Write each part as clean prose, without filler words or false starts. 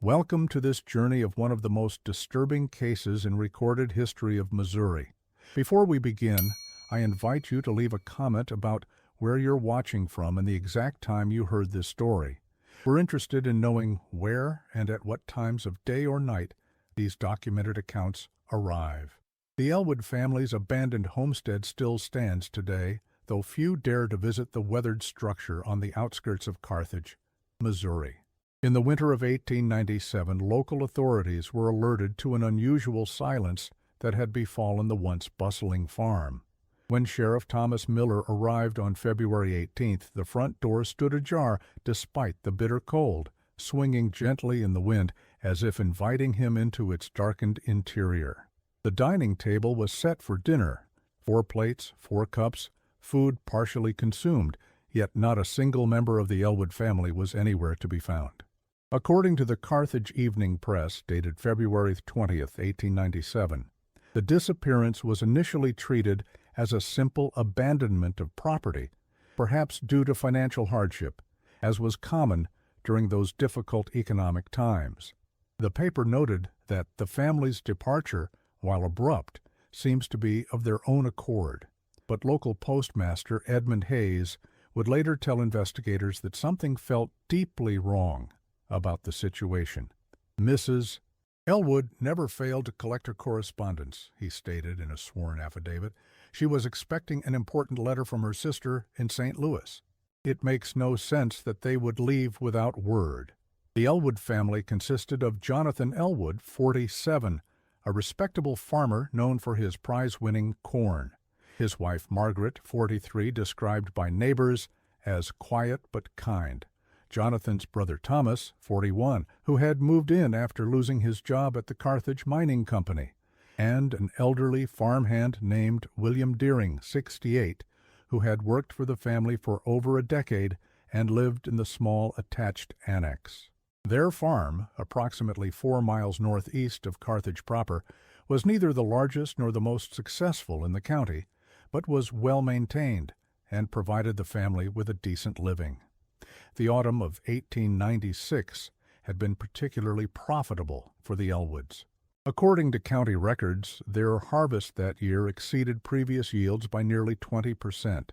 Welcome to this journey of one of the most disturbing cases in recorded history of Missouri. Before we begin, I invite you to leave a comment about where you're watching from and the exact time you heard this story. We're interested in knowing where and at what times of day or night these documented accounts arrive. The Elwood family's abandoned homestead still stands today, though few dare to visit the weathered structure on the outskirts of Carthage, Missouri. In the winter of 1897, local authorities were alerted to an unusual silence that had befallen the once bustling farm. When Sheriff Thomas Miller arrived on February 18th, the front door stood ajar despite the bitter cold, swinging gently in the wind as if inviting him into its darkened interior. The dining table was set for dinner, 4 plates, 4 cups, food partially consumed, yet not a single member of the Elwood family was anywhere to be found. According to the Carthage Evening Press, dated February 20th, 1897, the disappearance was initially treated as a simple abandonment of property, perhaps due to financial hardship, as was common during those difficult economic times. The paper noted that the family's departure, while abrupt, seems to be of their own accord, but local postmaster Edmund Hayes would later tell investigators that something felt deeply wrong about the situation. Mrs. Elwood never failed to collect her correspondence, he stated in a sworn affidavit. She was expecting an important letter from her sister in St. Louis. It makes no sense that they would leave without word. The Elwood family consisted of Jonathan Elwood, 47, a respectable farmer known for his prize-winning corn. His wife Margaret, 43, described by neighbors as quiet but kind. Jonathan's brother Thomas, 41, who had moved in after losing his job at the Carthage Mining Company, and an elderly farmhand named William Deering, 68, who had worked for the family for over a decade and lived in the small attached annex. Their farm, approximately 4 miles northeast of Carthage proper, was neither the largest nor the most successful in the county, but was well maintained and provided the family with a decent living. The autumn of 1896 had been particularly profitable for the Elwoods. According to county records, their harvest that year exceeded previous yields by nearly 20%,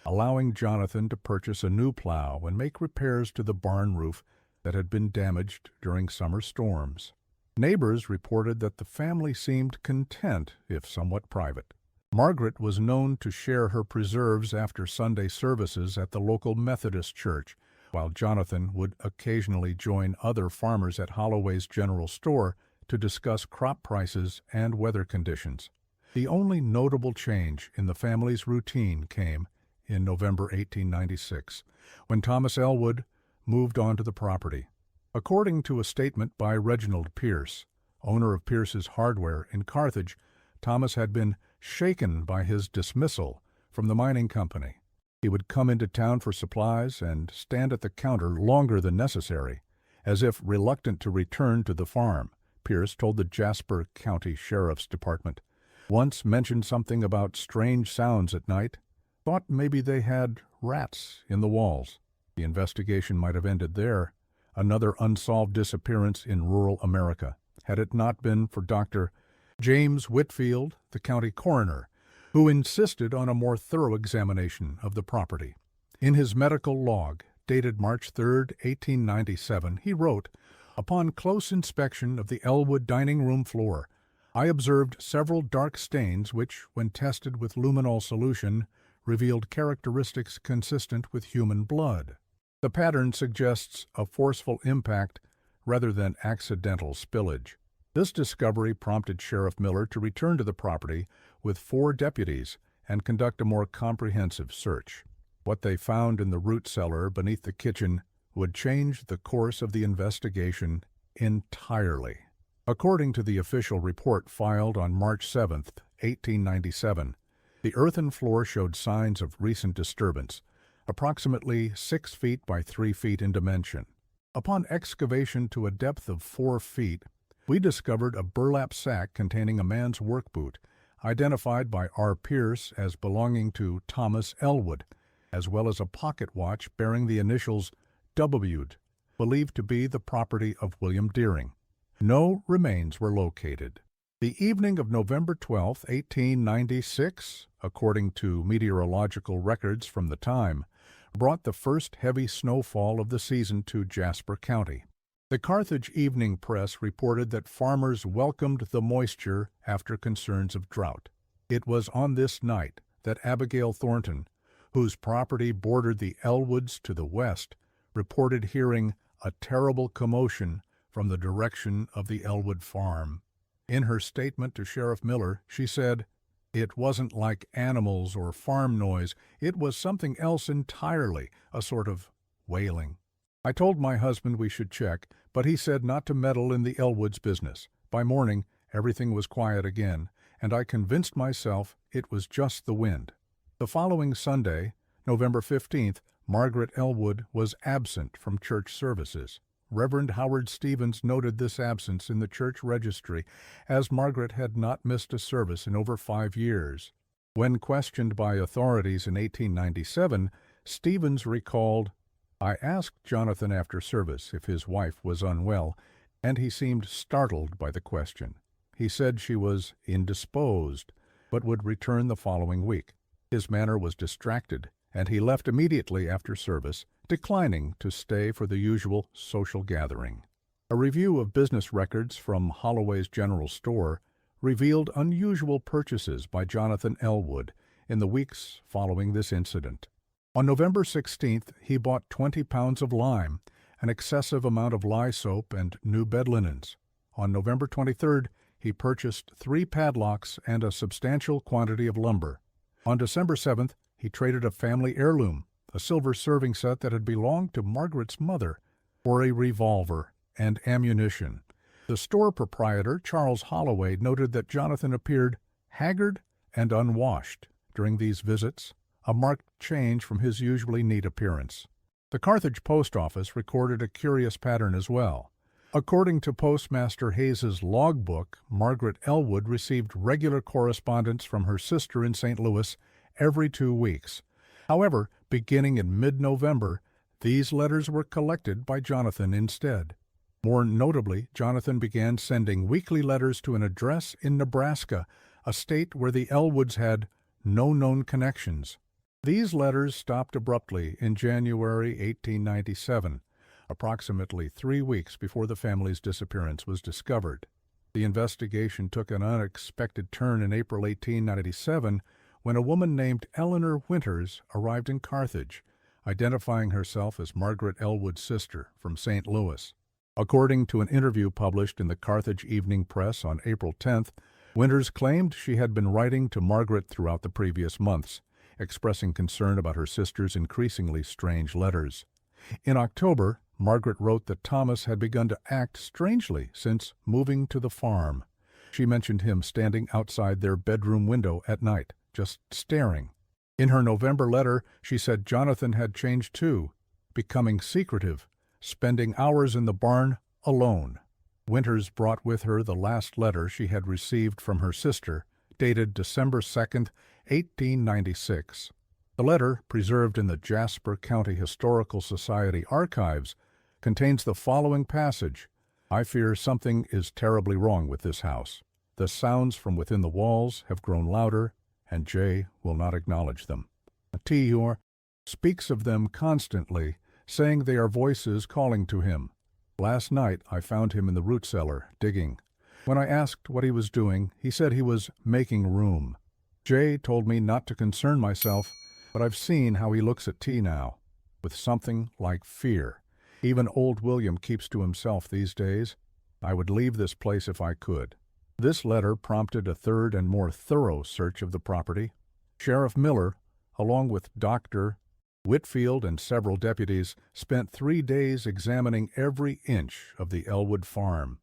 allowing Jonathan to purchase a new plow and make repairs to the barn roof that had been damaged during summer storms. Neighbors reported that the family seemed content, if somewhat private. Margaret was known to share her preserves after Sunday services at the local Methodist church, while Jonathan would occasionally join other farmers at Holloway's General Store to discuss crop prices and weather conditions. The only notable change in the family's routine came in November 1896, when Thomas Elwood moved onto the property. According to a statement by Reginald Pierce, owner of Pierce's Hardware in Carthage, Thomas had been shaken by his dismissal from the mining company. He would come into town for supplies and stand at the counter longer than necessary, as if reluctant to return to the farm, Pierce told the Jasper County Sheriff's Department. Once mentioned something about strange sounds at night, thought maybe they had rats in the walls. The investigation might have ended there, another unsolved disappearance in rural America, had it not been for Dr. James Whitfield, the county coroner, who insisted on a more thorough examination of the property. In his medical log, dated March 3, 1897, he wrote, "Upon close inspection of the Elwood dining room floor, I observed several dark stains which, when tested with luminol solution, revealed characteristics consistent with human blood. The pattern suggests a forceful impact rather than accidental spillage." This discovery prompted Sheriff Miller to return to the property with 4 deputies and conduct a more comprehensive search. What they found in the root cellar beneath the kitchen would change the course of the investigation entirely. According to the official report filed on March 7, 1897, the earthen floor showed signs of recent disturbance, approximately 6 feet by 3 feet in dimension. Upon excavation to a depth of 4 feet, we discovered a burlap sack containing a man's work boot, identified by R. Pierce as belonging to Thomas Elwood, as well as a pocket watch bearing the initials W. believed to be the property of William Deering. No remains were located. The evening of November 12, 1896, according to meteorological records from the time, brought the first heavy snowfall of the season to Jasper County. The Carthage Evening Press reported that farmers welcomed the moisture after concerns of drought. It was on this night that Abigail Thornton, whose property bordered the Elwoods to the west, reported hearing a terrible commotion from the direction of the Elwood farm. In her statement to Sheriff Miller, she said, "It wasn't like animals or farm noise. It was something else entirely, a sort of wailing. I told my husband we should check, but he said not to meddle in the Elwoods business. By morning, everything was quiet again, and I convinced myself it was just the wind." The following Sunday, November 15th, Margaret Elwood was absent from church services. Reverend Howard Stevens noted this absence in the church registry, as Margaret had not missed a service in over 5 years. When questioned by authorities in 1897, Stevens recalled, "I asked Jonathan after service if his wife was unwell, and he seemed startled by the question. He said she was indisposed, but would return the following week. His manner was distracted, and he left immediately after service, declining to stay for the usual social gathering." A review of business records from Holloway's General Store revealed unusual purchases by Jonathan Elwood in the weeks following this incident. On November 16th, he bought 20 pounds of lime, an excessive amount of lye soap, and new bed linens. On November 23rd, he purchased 3 padlocks and a substantial quantity of lumber. On December 7th, he traded a family heirloom, a silver serving set that had belonged to Margaret's mother, for a revolver and ammunition. The store proprietor, Charles Holloway, noted that Jonathan appeared haggard and unwashed during these visits, a marked change from his usually neat appearance. The Carthage post office recorded a curious pattern as well. According to Postmaster Hayes's logbook, Margaret Elwood received regular correspondence from her sister in St. Louis every 2 weeks. However, beginning in mid-November, these letters were collected by Jonathan instead. More notably, Jonathan began sending weekly letters to an address in Nebraska, a state where the Elwoods had no known connections. These letters stopped abruptly in January 1897, approximately 3 weeks before the family's disappearance was discovered. The investigation took an unexpected turn in April 1897, when a woman named Eleanor Winters arrived in Carthage, identifying herself as Margaret Elwood's sister from St. Louis. According to an interview published in the Carthage Evening Press on April 10th, Winters claimed she had been writing to Margaret throughout the previous months, expressing concern about her sister's increasingly strange letters. In October, Margaret wrote that Thomas had begun to act strangely since moving to the farm. She mentioned him standing outside their bedroom window at night, just staring. In her November letter, she said Jonathan had changed too, becoming secretive, spending hours in the barn alone. Winters brought with her the last letter she had received from her sister, dated December 2nd, 1896. The letter, preserved in the Jasper County Historical Society archives, contains the following passage: "I fear something is terribly wrong with this house. The sounds from within the walls have grown louder, and J. will not acknowledge them. T. speaks of them constantly, saying they are voices calling to him. Last night I found him in the root cellar, digging. When I asked what he was doing, he said he was making room. J. told me not to concern myself, but I've seen how he looks at T now, with something like fear. Even old William keeps to himself these days. I would leave this place if I could." This letter prompted a third and more thorough search of the property. Sheriff Miller, along with Dr. Whitfield and several deputies, spent 3 days examining every inch of the Elwood farm.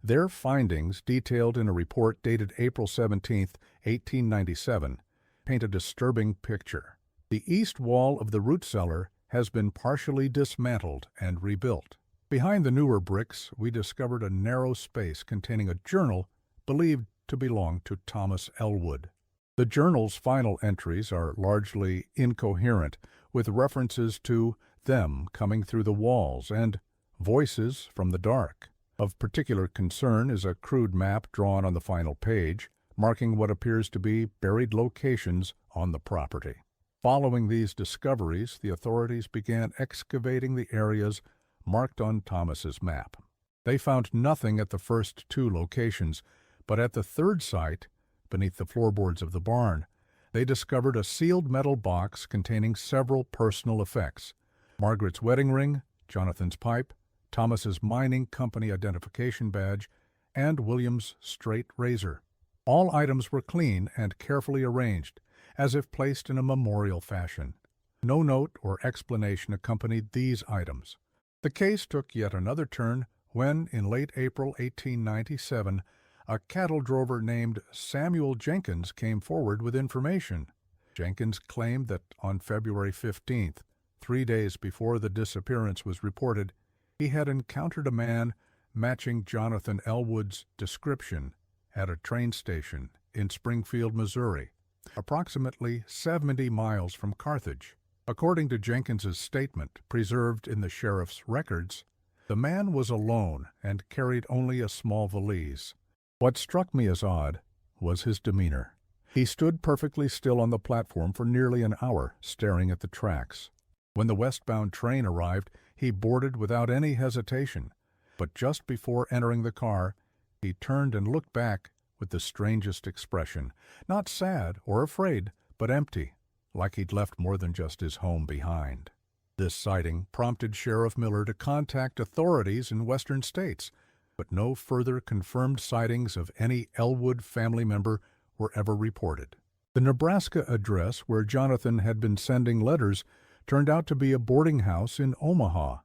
Their findings, detailed in a report dated April 17, 1897, paint a disturbing picture. The east wall of the root cellar has been partially dismantled and rebuilt. Behind the newer bricks, we discovered a narrow space containing a journal believed to belong to Thomas Elwood. The journal's final entries are largely incoherent, with references to them coming through the walls and Voices from the Dark. Of particular concern is a crude map drawn on the final page, marking what appears to be buried locations on the property. Following these discoveries, the authorities began excavating the areas marked on Thomas's map. They found nothing at the first two locations, but at the third site, beneath the floorboards of the barn, they discovered a sealed metal box containing several personal effects: Margaret's wedding ring, Jonathan's pipe, Thomas's mining company identification badge, and William's straight razor. All items were clean and carefully arranged, as if placed in a memorial fashion. No note or explanation accompanied these items. The case took yet another turn when, in late April 1897, a cattle drover named Samuel Jenkins came forward with information. Jenkins claimed that on February 15th, 3 days before the disappearance was reported, he had encountered a man matching Jonathan Elwood's description at a train station in Springfield, Missouri, approximately 70 miles from Carthage. According to Jenkins's statement, preserved in the sheriff's records, the man was alone and carried only a small valise. What struck me as odd was his demeanor. He stood perfectly still on the platform for nearly an hour, staring at the tracks. When the westbound train arrived, he boarded without any hesitation, but just before entering the car, he turned and looked back with the strangest expression, not sad or afraid, but empty, like he'd left more than just his home behind. This sighting prompted Sheriff Miller to contact authorities in western states, but no further confirmed sightings of any Elwood family member were ever reported. The Nebraska address where Jonathan had been sending letters turned out to be a boarding house in Omaha,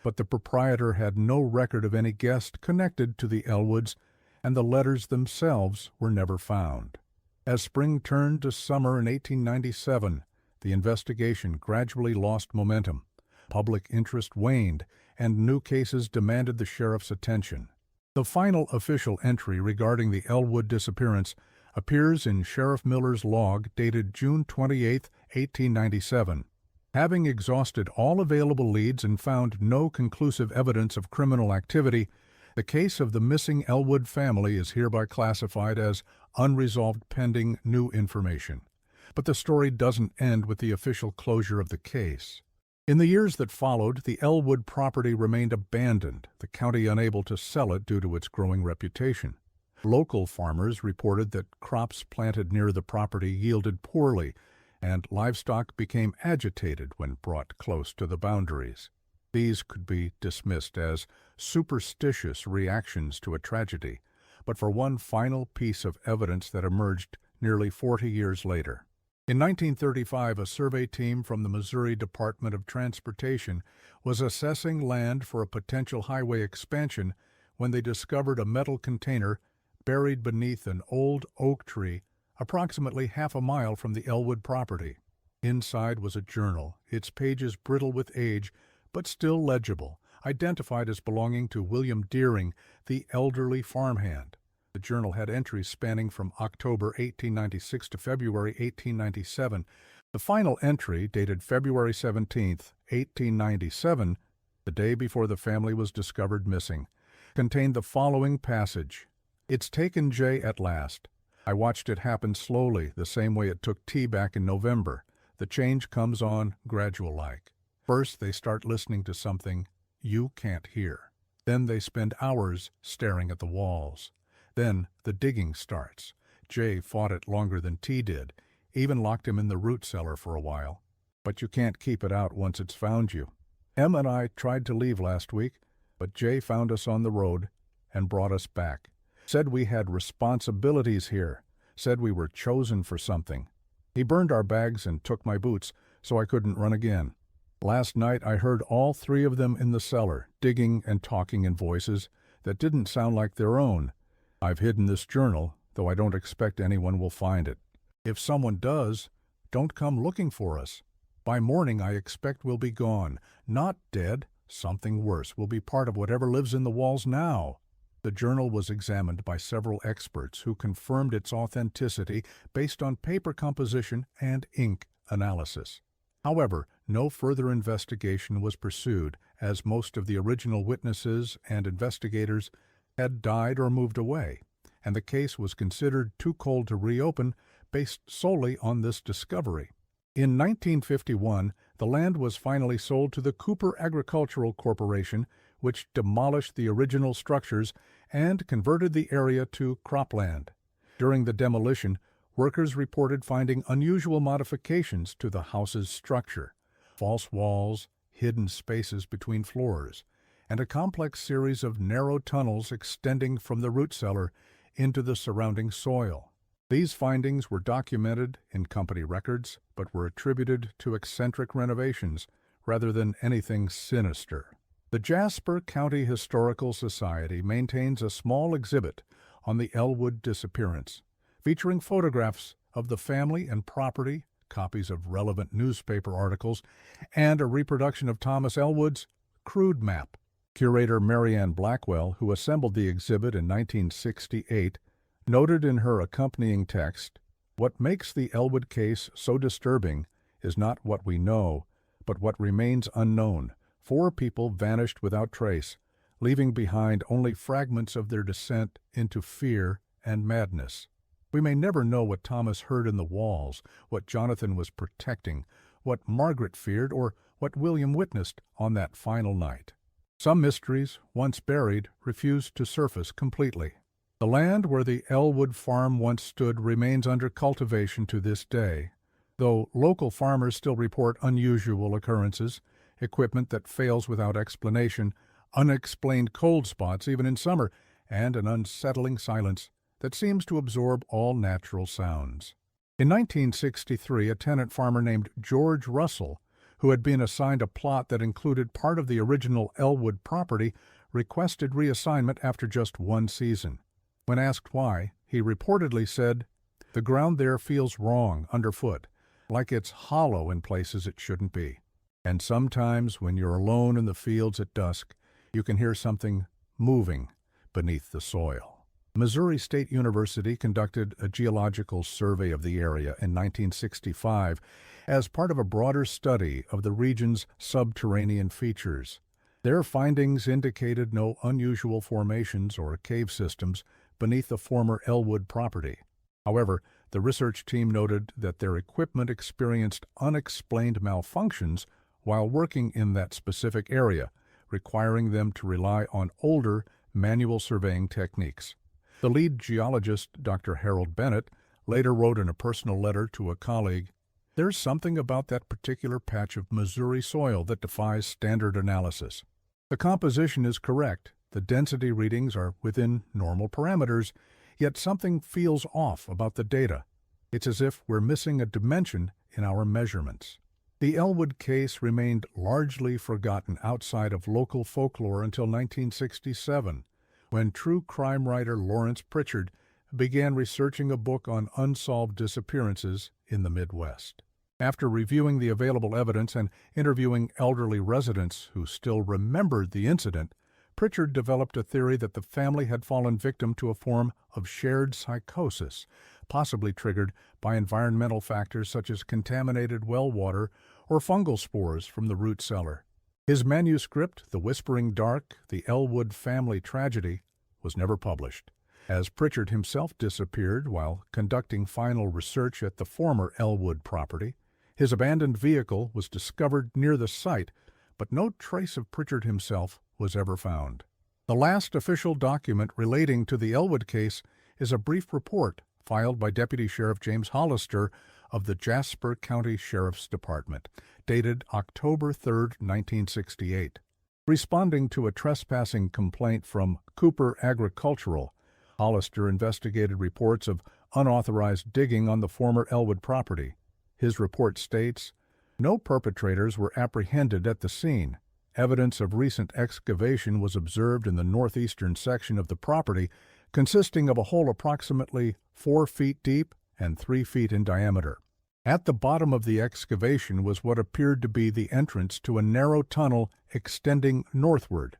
but the proprietor had no record of any guest connected to the Elwoods, and the letters themselves were never found. As spring turned to summer in 1897, the investigation gradually lost momentum. Public interest waned, and new cases demanded the sheriff's attention. The final official entry regarding the Elwood disappearance appears in Sheriff Miller's log dated June 28, 1897. Having exhausted all available leads and found no conclusive evidence of criminal activity, the case of the missing Elwood family is hereby classified as unresolved pending new information. But the story doesn't end with the official closure of the case. In the years that followed, the Elwood property remained abandoned, the county unable to sell it due to its growing reputation. Local farmers reported that crops planted near the property yielded poorly, and livestock became agitated when brought close to the boundaries. These could be dismissed as superstitious reactions to a tragedy, but for one final piece of evidence that emerged nearly 40 years later. In 1935, a survey team from the Missouri Department of Transportation was assessing land for a potential highway expansion when they discovered a metal container buried beneath an old oak tree approximately half a mile from the Elwood property. Inside was a journal, its pages brittle with age, but still legible, identified as belonging to William Deering, the elderly farmhand. The journal had entries spanning from October 1896 to February 1897. The final entry, dated February 17, 1897, the day before the family was discovered missing, contained the following passage. "It's taken Jay at last. I watched it happen slowly, the same way it took T back in November. The change comes on gradual-like. First, they start listening to something you can't hear. Then they spend hours staring at the walls. Then the digging starts. Jay fought it longer than T did, even locked him in the root cellar for a while. But you can't keep it out once it's found you. Em and I tried to leave last week, but Jay found us on the road and brought us back. Said we had responsibilities here, said we were chosen for something. He burned our bags and took my boots, so I couldn't run again. Last night I heard all three of them in the cellar, digging and talking in voices that didn't sound like their own. I've hidden this journal, though I don't expect anyone will find it. If someone does, don't come looking for us. By morning I expect we'll be gone. Not dead. Something worse will be part of whatever lives in the walls now." The journal was examined by several experts who confirmed its authenticity based on paper composition and ink analysis. However, no further investigation was pursued as most of the original witnesses and investigators had died or moved away, and the case was considered too cold to reopen based solely on this discovery. In 1951, the land was finally sold to the Cooper Agricultural Corporation, which demolished the original structures and converted the area to cropland. During the demolition, workers reported finding unusual modifications to the house's structure: false walls, hidden spaces between floors, and a complex series of narrow tunnels extending from the root cellar into the surrounding soil. These findings were documented in company records, but were attributed to eccentric renovations rather than anything sinister. The Jasper County Historical Society maintains a small exhibit on the Elwood disappearance, featuring photographs of the family and property, copies of relevant newspaper articles, and a reproduction of Thomas Elwood's crude map. Curator Marianne Blackwell, who assembled the exhibit in 1968, noted in her accompanying text, "What makes the Elwood case so disturbing is not what we know, but what remains unknown. 4 people vanished without trace, leaving behind only fragments of their descent into fear and madness. We may never know what Thomas heard in the walls, what Jonathan was protecting, what Margaret feared, or what William witnessed on that final night. Some mysteries, once buried, refuse to surface completely." The land where the Elwood farm once stood remains under cultivation to this day, though local farmers still report unusual occurrences, equipment that fails without explanation, unexplained cold spots even in summer, and an unsettling silence that seems to absorb all natural sounds. In 1963, a tenant farmer named George Russell, who had been assigned a plot that included part of the original Elwood property, requested reassignment after just 1 season. When asked why, he reportedly said, "The ground there feels wrong underfoot, like it's hollow in places it shouldn't be. And sometimes when you're alone in the fields at dusk, you can hear something moving beneath the soil." Missouri State University conducted a geological survey of the area in 1965 as part of a broader study of the region's subterranean features. Their findings indicated no unusual formations or cave systems beneath the former Elwood property. However, the research team noted that their equipment experienced unexplained malfunctions while working in that specific area, requiring them to rely on older manual surveying techniques. The lead geologist, Dr. Harold Bennett, later wrote in a personal letter to a colleague, "There's something about that particular patch of Missouri soil that defies standard analysis. The composition is correct, the density readings are within normal parameters, yet something feels off about the data. It's as if we're missing a dimension in our measurements." The Elwood case remained largely forgotten outside of local folklore until 1967, when true crime writer Lawrence Pritchard began researching a book on unsolved disappearances in the Midwest. After reviewing the available evidence and interviewing elderly residents who still remembered the incident, Pritchard developed a theory that the family had fallen victim to a form of shared psychosis, possibly triggered by environmental factors such as contaminated well water or fungal spores from the root cellar. His manuscript, The Whispering Dark, The Elwood Family Tragedy, was never published, as Pritchard himself disappeared while conducting final research at the former Elwood property. His abandoned vehicle was discovered near the site, but no trace of Pritchard himself was ever found. The last official document relating to the Elwood case is a brief report filed by Deputy Sheriff James Hollister of the Jasper County Sheriff's Department, dated October 3, 1968. Responding to a trespassing complaint from Cooper Agricultural, Hollister investigated reports of unauthorized digging on the former Elwood property. His report states, "No perpetrators were apprehended at the scene. Evidence of recent excavation was observed in the northeastern section of the property, consisting of a hole approximately 4 feet deep and 3 feet in diameter. At the bottom of the excavation was what appeared to be the entrance to a narrow tunnel extending northward.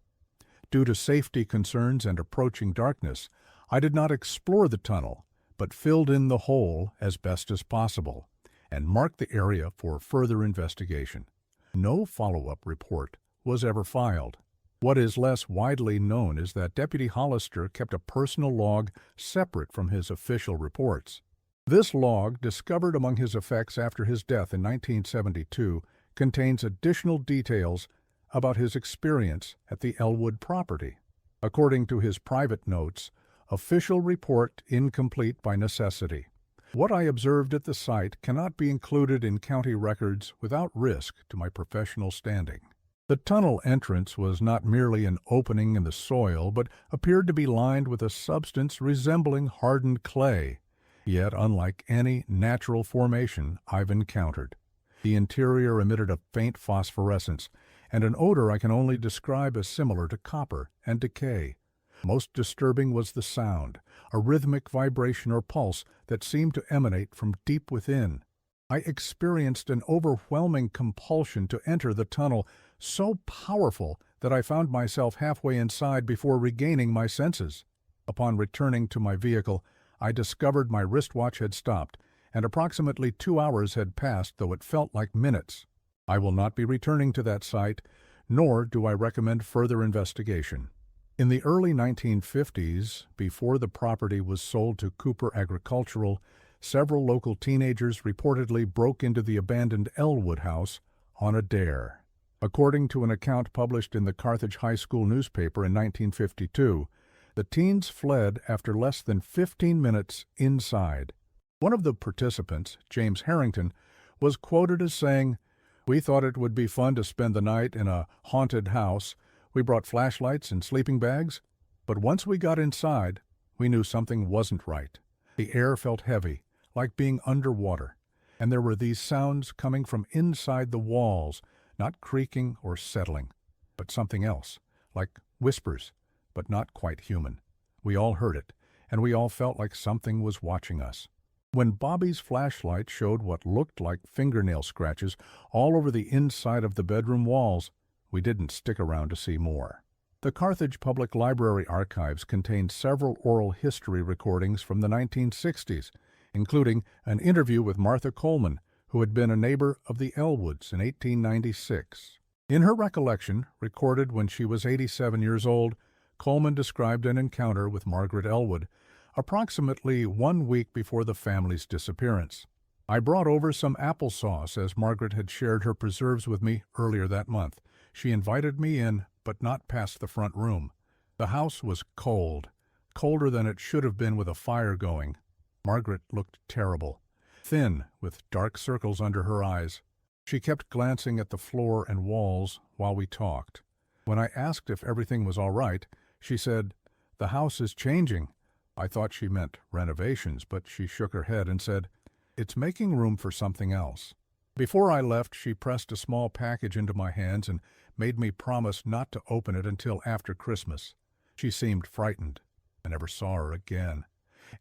Due to safety concerns and approaching darkness, I did not explore the tunnel, but filled in the hole as best as possible and marked the area for further investigation. No follow-up report was ever filed. What is less widely known is that Deputy Hollister kept a personal log separate from his official reports. This log, discovered among his effects after his death in 1972, contains additional details about his experience at the Elwood property. According to his private notes, official report incomplete by necessity. What I observed at the site cannot be included in county records without risk to my professional standing. The tunnel entrance was not merely an opening in the soil, but appeared to be lined with a substance resembling hardened clay, yet unlike any natural formation I've encountered. The interior emitted a faint phosphorescence, and an odor I can only describe as similar to copper and decay. Most disturbing was the sound, a rhythmic vibration or pulse that seemed to emanate from deep within. I experienced an overwhelming compulsion to enter the tunnel, so powerful that I found myself halfway inside before regaining my senses. Upon returning to my vehicle, I discovered my wristwatch had stopped, and approximately 2 hours had passed, though it felt like minutes. I will not be returning to that site, nor do I recommend further investigation. In the early 1950s, before the property was sold to Cooper Agricultural, several local teenagers reportedly broke into the abandoned Elwood house on a dare. According to an account published in the Carthage High School newspaper in 1952, the teens fled after less than 15 minutes inside. One of the participants, James Harrington, was quoted as saying, "We thought it would be fun to spend the night in a haunted house. We brought flashlights and sleeping bags, but once we got inside, we knew something wasn't right. The air felt heavy, like being underwater, and there were these sounds coming from inside the walls, not creaking or settling, but something else, like whispers, but not quite human. We all heard it, and we all felt like something was watching us." When Bobby's flashlight showed what looked like fingernail scratches all over the inside of the bedroom walls, we didn't stick around to see more. The Carthage Public Library archives contain several oral history recordings from the 1960s, including an interview with Martha Coleman, who had been a neighbor of the Elwoods in 1896. In her recollection, recorded when she was 87 years old, Coleman described an encounter with Margaret Elwood, approximately 1 week before the family's disappearance. "I brought over some applesauce, as Margaret had shared her preserves with me earlier that month. She invited me in, but not past the front room. The house was cold, colder than it should have been with a fire going. Margaret looked terrible, thin, with dark circles under her eyes. She kept glancing at the floor and walls while we talked. When I asked if everything was all right, she said, 'The house is changing.' I thought she meant renovations, but she shook her head and said, 'It's making room for something else.' Before I left, she pressed a small package into my hands and made me promise not to open it until after Christmas. She seemed frightened. I never saw her again.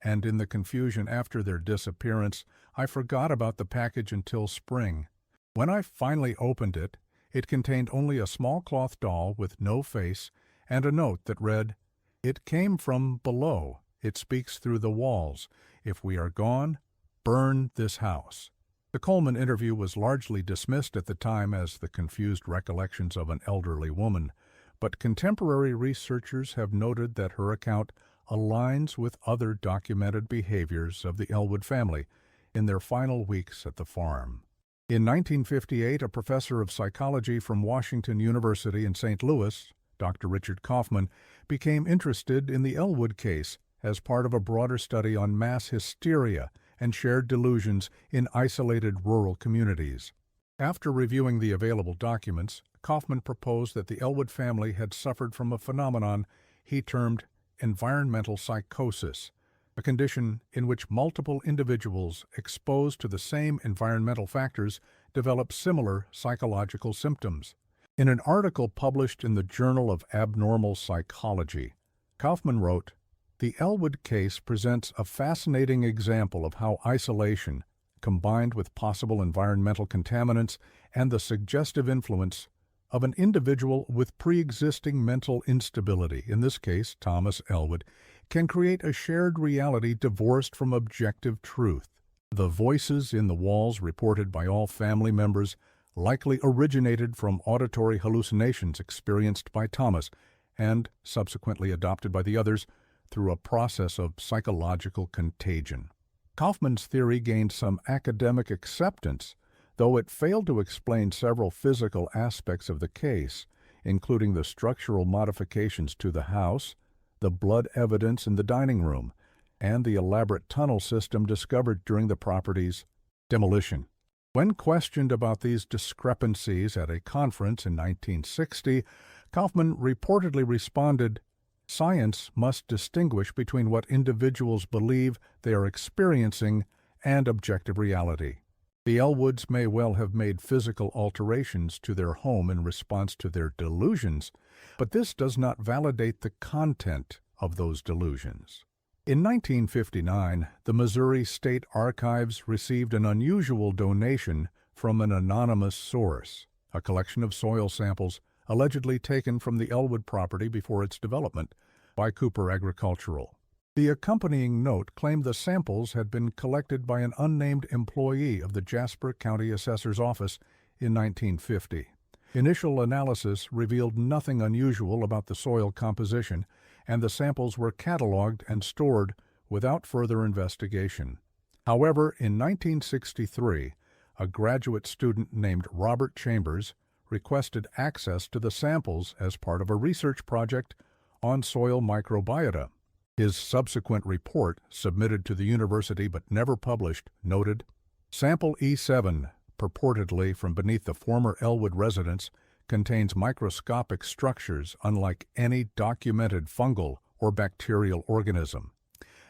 And in the confusion after their disappearance, I forgot about the package until spring. When I finally opened it, it contained only a small cloth doll with no face and a note that read, 'It came from below. It speaks through the walls. If we are gone, burn this house.'" The Coleman interview was largely dismissed at the time as the confused recollections of an elderly woman, but contemporary researchers have noted that her account aligns with other documented behaviors of the Elwood family in their final weeks at the farm. In 1958, a professor of psychology from Washington University in St. Louis, Dr. Richard Kaufman, became interested in the Elwood case as part of a broader study on mass hysteria and shared delusions in isolated rural communities. After reviewing the available documents, Kaufman proposed that the Elwood family had suffered from a phenomenon he termed environmental psychosis, a condition in which multiple individuals exposed to the same environmental factors develop similar psychological symptoms. In an article published in the Journal of Abnormal Psychology, Kaufman wrote, "The Elwood case presents a fascinating example of how isolation, combined with possible environmental contaminants and the suggestive influence of an individual with pre-existing mental instability, in this case Thomas Elwood, can create a shared reality divorced from objective truth. The voices in the walls reported by all family members likely originated from auditory hallucinations experienced by Thomas and subsequently adopted by the others through a process of psychological contagion. Kaufman's theory gained some academic acceptance, though it failed to explain several physical aspects of the case, including the structural modifications to the house, the blood evidence in the dining room, and the elaborate tunnel system discovered during the property's demolition. When questioned about these discrepancies at a conference in 1960, Kaufman reportedly responded, "Science must distinguish between what individuals believe they are experiencing and objective reality. The Elwoods may well have made physical alterations to their home in response to their delusions, but this does not validate the content of those delusions." In 1959, the Missouri State Archives received an unusual donation from an anonymous source, a collection of soil samples allegedly taken from the Elwood property before its development by Cooper Agricultural. The accompanying note claimed the samples had been collected by an unnamed employee of the Jasper County Assessor's Office in 1950. Initial analysis revealed nothing unusual about the soil composition, and the samples were cataloged and stored without further investigation. However, in 1963, a graduate student named Robert Chambers requested access to the samples as part of a research project on soil microbiota. His subsequent report, submitted to the university but never published, noted, "Sample E7, purportedly from beneath the former Elwood residence, contains microscopic structures unlike any documented fungal or bacterial organism.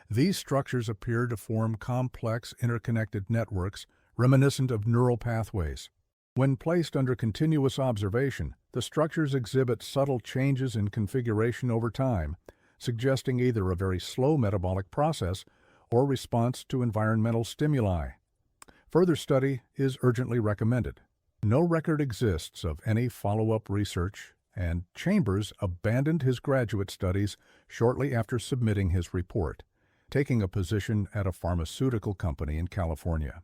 These structures appear to form complex interconnected networks reminiscent of neural pathways. When placed under continuous observation, the structures exhibit subtle changes in configuration over time, suggesting either a very slow metabolic process or response to environmental stimuli. Further study is urgently recommended." No record exists of any follow-up research, and Chambers abandoned his graduate studies shortly after submitting his report, taking a position at a pharmaceutical company in California.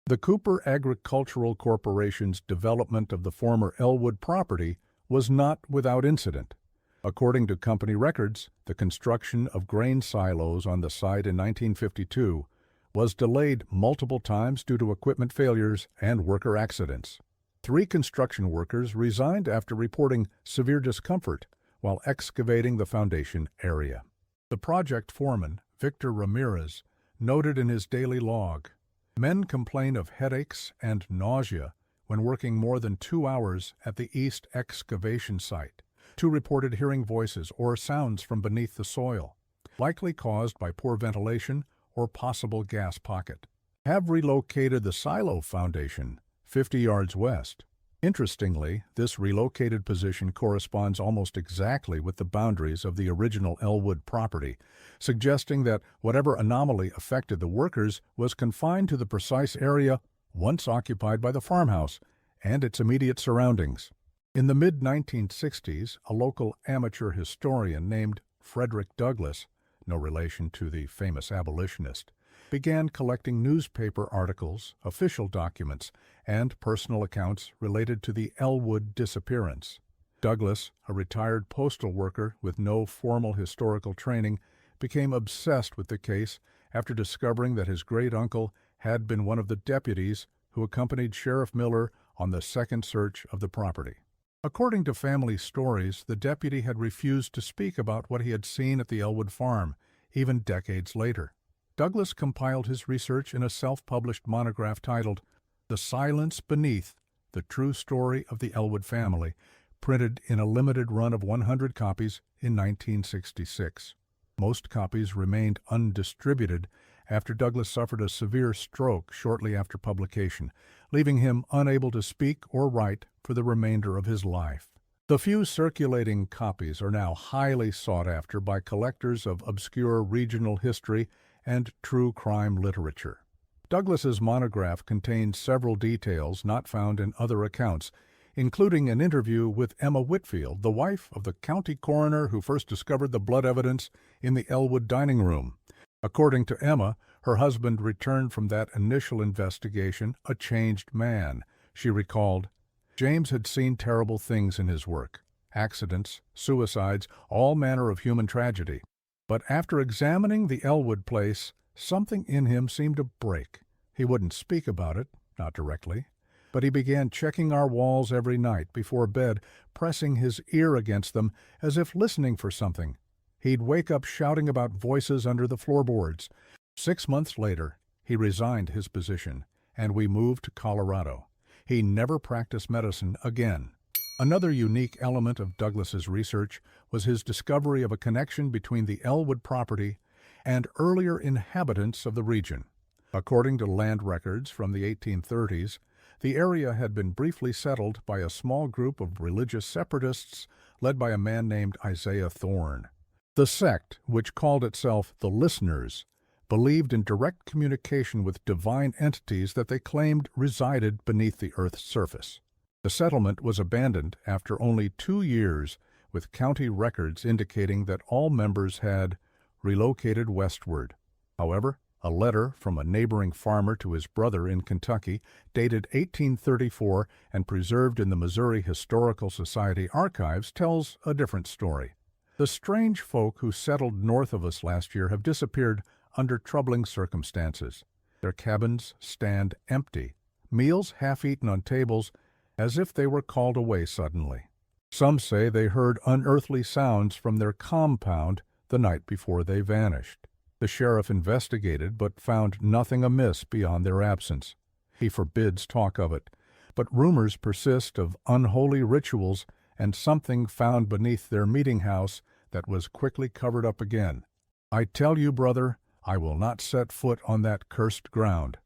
The Cooper Agricultural Corporation's development of the former Elwood property was not without incident. According to company records, the construction of grain silos on the site in 1952 was delayed multiple times due to equipment failures and worker accidents. 3 construction workers resigned after reporting severe discomfort while excavating the foundation area. The project foreman, Victor Ramirez, noted in his daily log, "Men complain of headaches and nausea when working more than 2 hours at the east excavation site. 2 reported hearing voices or sounds from beneath the soil, likely caused by poor ventilation or possible gas pocket. Have relocated the silo foundation 50 yards west. Interestingly, this relocated position corresponds almost exactly with the boundaries of the original Elwood property, suggesting that whatever anomaly affected the workers was confined to the precise area once occupied by the farmhouse and its immediate surroundings." In the mid-1960s, a local amateur historian named Frederick Douglass, no relation to the famous abolitionist, began collecting newspaper articles, official documents, and personal accounts related to the Elwood disappearance. Douglass, a retired postal worker with no formal historical training, became obsessed with the case after discovering that his great-uncle had been one of the deputies who accompanied Sheriff Miller on the second search of the property. According to family stories, the deputy had refused to speak about what he had seen at the Elwood farm, even decades later. Douglass compiled his research in a self-published monograph titled "The Silence Beneath: The True Story of the Elwood Family," printed in a limited run of 100 copies in 1966. Most copies remained undistributed after Douglass suffered a severe stroke shortly after publication, leaving him unable to speak or write for the remainder of his life. The few circulating copies are now highly sought after by collectors of obscure regional history and true crime literature. Douglass's monograph contains several details not found in other accounts, including an interview with Emma Whitfield, the wife of the county coroner who first discovered the blood evidence in the Elwood dining room. According to Emma, her husband returned from that initial investigation a changed man. She recalled, James had seen terrible things in his work: accidents, suicides, all manner of human tragedy. But after examining the Elwood place, something in him seemed to break. He wouldn't speak about it, not directly, but he began checking our walls every night before bed, pressing his ear against them as if listening for something. He'd wake up shouting about voices under the floorboards. 6 months later, he resigned his position, and we moved to Colorado. He never practiced medicine again. Another unique element of Douglas's research was his discovery of a connection between the Elwood property and earlier inhabitants of the region. According to land records from the 1830s, the area had been briefly settled by a small group of religious separatists led by a man named Isaiah Thorne. The sect, which called itself the Listeners, believed in direct communication with divine entities that they claimed resided beneath the Earth's surface. The settlement was abandoned after only 2 years, with county records indicating that all members had relocated westward. However, a letter from a neighboring farmer to his brother in Kentucky, dated 1834 and preserved in the Missouri Historical Society archives, tells a different story. The strange folk who settled north of us last year have disappeared under troubling circumstances. Their cabins stand empty, meals half-eaten on tables, as if they were called away suddenly. Some say they heard unearthly sounds from their compound the night before they vanished. The sheriff investigated but found nothing amiss beyond their absence. He forbids talk of it, but rumors persist of unholy rituals and something found beneath their meeting house that was quickly covered up again. I tell you, brother, I will not set foot on that cursed ground,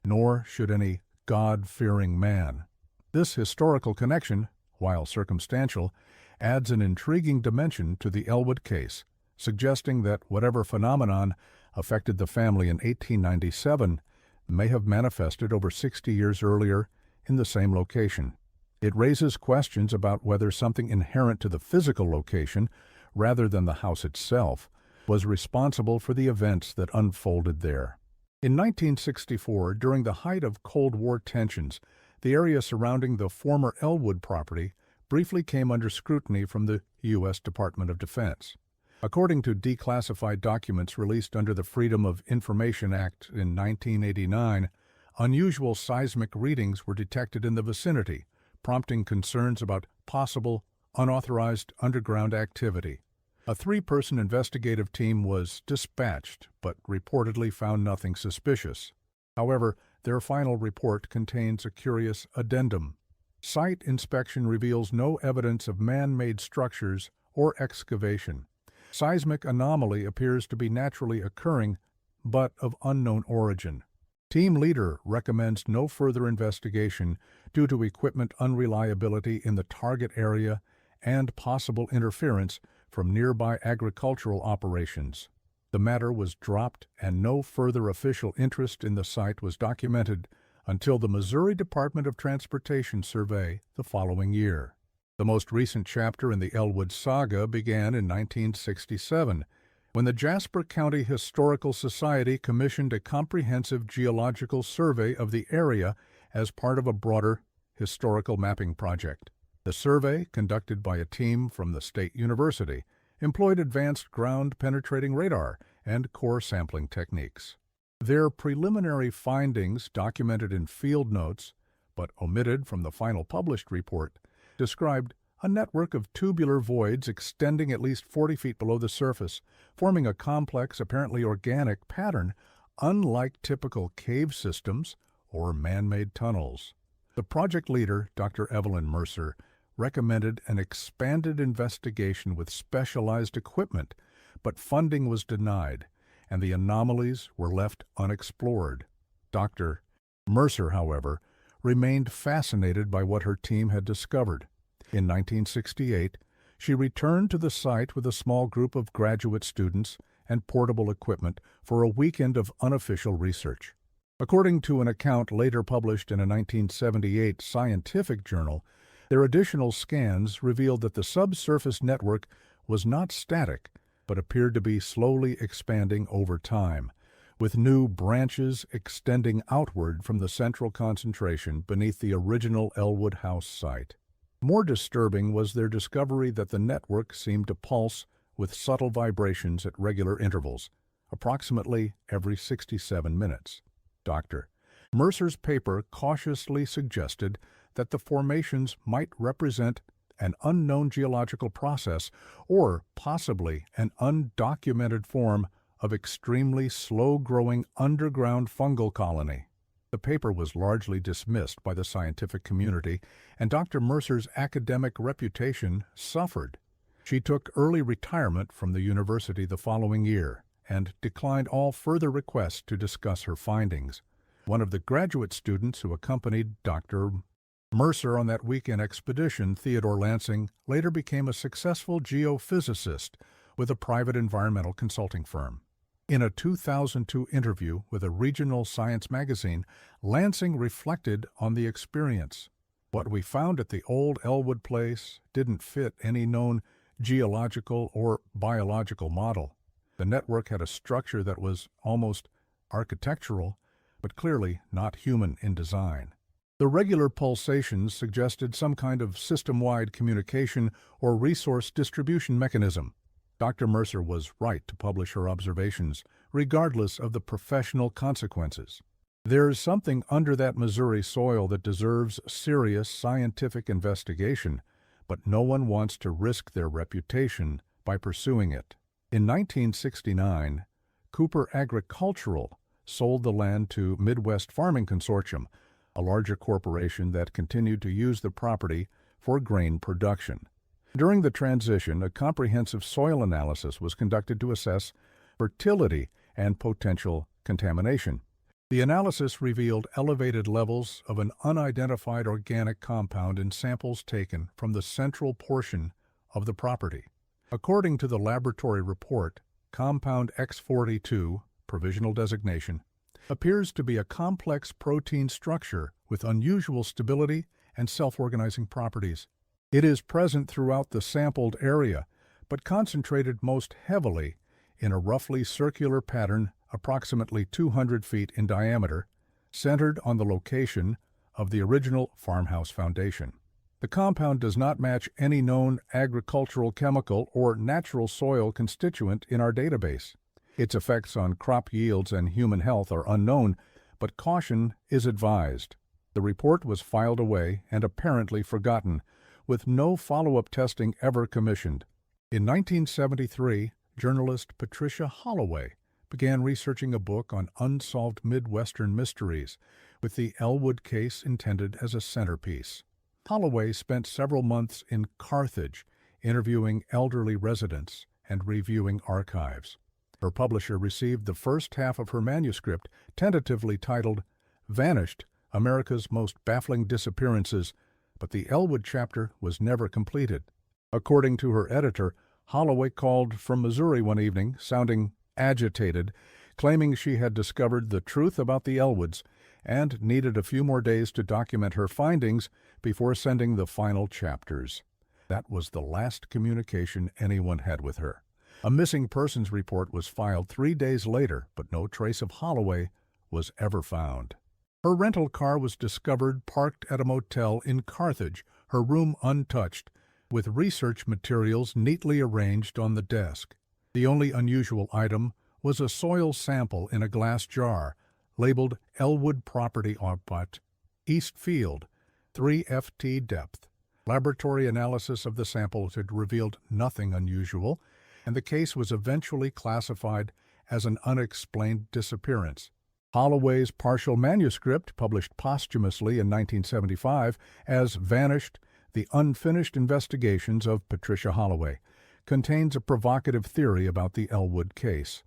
nor should any God-fearing man. This historical connection, while circumstantial, adds an intriguing dimension to the Elwood case, suggesting that whatever phenomenon affected the family in 1897 may have manifested over 60 years earlier in the same location. It raises questions about whether something inherent to the physical location, rather than the house itself, was responsible for the events that unfolded there. In 1964, during the height of Cold War tensions, the area surrounding the former Elwood property briefly came under scrutiny from the U.S. Department of Defense. According to declassified documents released under the Freedom of Information Act in 1989, unusual seismic readings were detected in the vicinity, prompting concerns about possible unauthorized underground activity. A 3-person investigative team was dispatched, but reportedly found nothing suspicious. However, their final report contains a curious addendum. Site inspection reveals no evidence of man-made structures or excavation. Seismic anomaly appears to be naturally occurring, but of unknown origin. Team leader recommends no further investigation due to equipment unreliability in the target area and possible interference from nearby agricultural operations. The matter was dropped and no further official interest in the site was documented until the Missouri Department of Transportation survey the following year. The most recent chapter in the Elwood saga began in 1967, when the Jasper County Historical Society commissioned a comprehensive geological survey of the area as part of a broader historical mapping project. The survey, conducted by a team from the State University, employed advanced ground-penetrating radar and core sampling techniques. Their preliminary findings, documented in field notes, but omitted from the final published report, described a network of tubular voids extending at least 40 feet below the surface, forming a complex, apparently organic pattern, unlike typical cave systems or man-made tunnels. The project leader, Dr. Evelyn Mercer, recommended an expanded investigation with specialized equipment, but funding was denied, and the anomalies were left unexplored. Dr. Mercer, however, remained fascinated by what her team had discovered. In 1968, she returned to the site with a small group of graduate students and portable equipment for a weekend of unofficial research. According to an account later published in a 1978 scientific journal, their additional scans revealed that the subsurface network was not static, but appeared to be slowly expanding over time, with new branches extending outward from the central concentration beneath the original Elwood House site. More disturbing was their discovery that the network seemed to pulse with subtle vibrations at regular intervals, approximately every 67 minutes. Dr. Mercer's paper cautiously suggested that the formations might represent an unknown geological process or possibly an undocumented form of extremely slow-growing underground fungal colony. The paper was largely dismissed by the scientific community, and Dr. Mercer's academic reputation suffered. She took early retirement from the university the following year and declined all further requests to discuss her findings. One of the graduate students who accompanied Dr. Mercer on that weekend expedition, Theodore Lansing, later became a successful geophysicist with a private environmental consulting firm. In a 2002 interview with a regional science magazine, Lansing reflected on the experience. What we found at the old Elwood place didn't fit any known geological or biological model. The network had a structure that was almost architectural, but clearly not human in design. The regular pulsations suggested some kind of system-wide communication or resource distribution mechanism. Dr. Mercer was right to publish her observations, regardless of the professional consequences. There's something under that Missouri soil that deserves serious scientific investigation, but no one wants to risk their reputation by pursuing it. In 1969, Cooper Agricultural sold the land to Midwest Farming Consortium, a larger corporation that continued to use the property for grain production. During the transition, a comprehensive soil analysis was conducted to assess fertility and potential contamination. The analysis revealed elevated levels of an unidentified organic compound in samples taken from the central portion of the property. According to the laboratory report, compound X42, provisional designation, appears to be a complex protein structure with unusual stability and self-organizing properties. It is present throughout the sampled area, but concentrated most heavily in a roughly circular pattern approximately 200 feet in diameter, centered on the location of the original farmhouse foundation. The compound does not match any known agricultural chemical or natural soil constituent in our database. Its effects on crop yields and human health are unknown, but caution is advised. The report was filed away and apparently forgotten, with no follow-up testing ever commissioned. In 1973, journalist Patricia Holloway began researching a book on unsolved Midwestern mysteries, with the Elwood case intended as a centerpiece. Holloway spent several months in Carthage, interviewing elderly residents and reviewing archives. Her publisher received the first half of her manuscript, tentatively titled Vanished, America's Most Baffling Disappearances, but the Elwood chapter was never completed. According to her editor, Holloway called from Missouri one evening, sounding agitated, claiming she had discovered the truth about the Elwoods and needed a few more days to document her findings before sending the final chapters. That was the last communication anyone had with her. A missing persons report was filed 3 days later, but no trace of Holloway was ever found. Her rental car was discovered parked at a motel in Carthage, her room untouched, with research materials neatly arranged on the desk. The only unusual item was a soil sample in a glass jar, labeled Elwood Property Output, East Field, 3 FT depth. Laboratory analysis of the samples had revealed nothing unusual, and the case was eventually classified as an unexplained disappearance. Holloway's partial manuscript, published posthumously in 1975 as Vanished, The Unfinished Investigations of Patricia Holloway, contains a provocative theory about the Elwood case.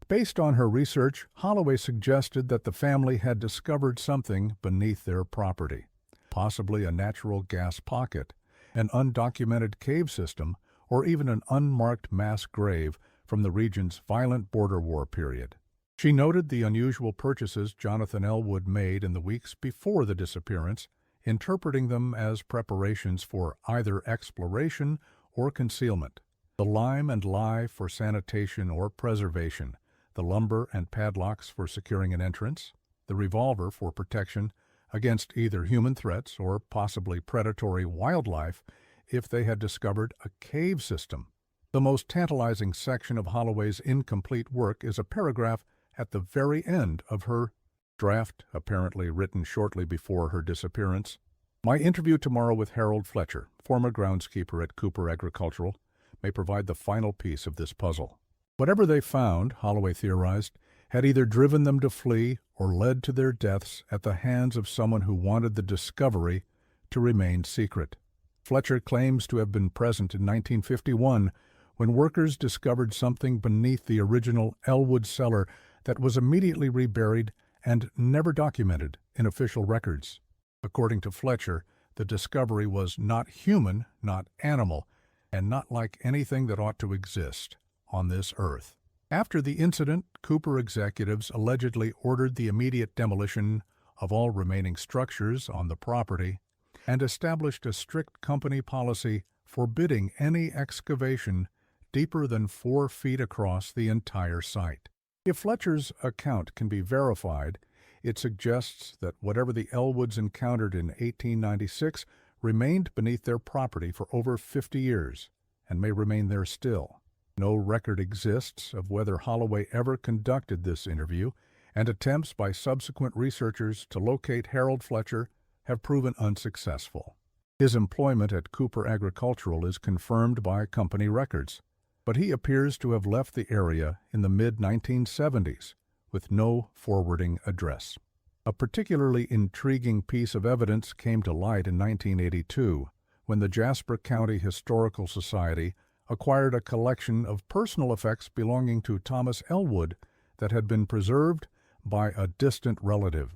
Based on her research, Holloway suggested that the family had discovered something beneath their property, possibly a natural gas pocket, an undocumented cave system, or even an unmarked mass grave from the region's violent border war period. She noted the unusual purchases Jonathan Elwood made in the weeks before the disappearance, interpreting them as preparations for either exploration or concealment. The lime and lye for sanitation or preservation, the lumber and padlocks for securing an entrance, the revolver for protection against either human threats or possibly predatory wildlife if they had discovered a cave system. The most tantalizing section of Holloway's incomplete work is a paragraph at the very end of her draft, apparently written shortly before her disappearance. My interview tomorrow with Harold Fletcher, former groundskeeper at Cooper Agricultural, may provide the final piece of this puzzle. Whatever they found, Holloway theorized, had either driven them to flee or led to their deaths at the hands of someone who wanted the discovery to remain secret. Fletcher claims to have been present in 1951 when workers discovered something beneath the original Elwood cellar that was immediately reburied and never documented in official records. According to Fletcher, the discovery was not human, not animal, and not like anything that ought to exist on this earth. After the incident, Cooper executives allegedly ordered the immediate demolition of all remaining structures on the property and established a strict company policy forbidding any excavation deeper than 4 feet across the entire site. If Fletcher's account can be verified, it suggests that whatever the Elwoods encountered in 1896 remained beneath their property for over 50 years and may remain there still. No record exists of whether Holloway ever conducted this interview, and attempts by subsequent researchers to locate Harold Fletcher have proven unsuccessful. His employment at Cooper Agricultural is confirmed by company records, but he appears to have left the area in the mid-1970s with no forwarding address. A particularly intriguing piece of evidence came to light in 1982 when the Jasper County Historical Society acquired a collection of personal effects belonging to Thomas Elwood that had been preserved by a distant relative.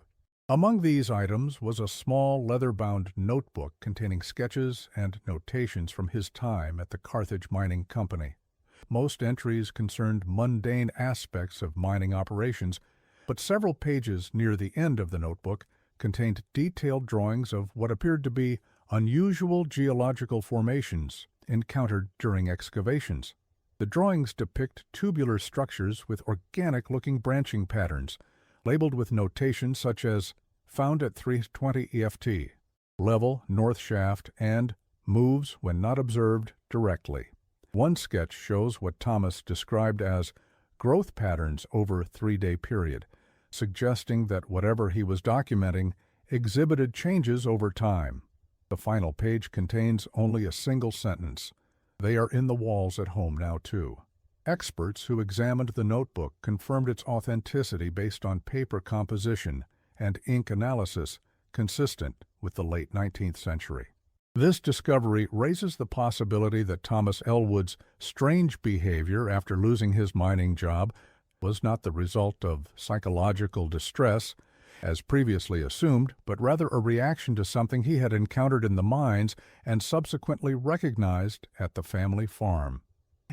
Among these items was a small leather-bound notebook containing sketches and notations from his time at the Carthage Mining Company. Most entries concerned mundane aspects of mining operations, but several pages near the end of the notebook contained detailed drawings of what appeared to be unusual geological formations encountered during excavations. The drawings depict tubular structures with organic-looking branching patterns, labeled with notations such as found at 320 EFT, level north shaft, and moves when not observed directly. One sketch shows what Thomas described as growth patterns over a 3-day period, suggesting that whatever he was documenting exhibited changes over time. The final page contains only a single sentence. They are in the walls at home now, too. Experts who examined the notebook confirmed its authenticity based on paper composition and ink analysis consistent with the late 19th century. This discovery raises the possibility that Thomas Elwood's strange behavior after losing his mining job was not the result of psychological distress, as previously assumed, but rather a reaction to something he had encountered in the mines and subsequently recognized at the family farm.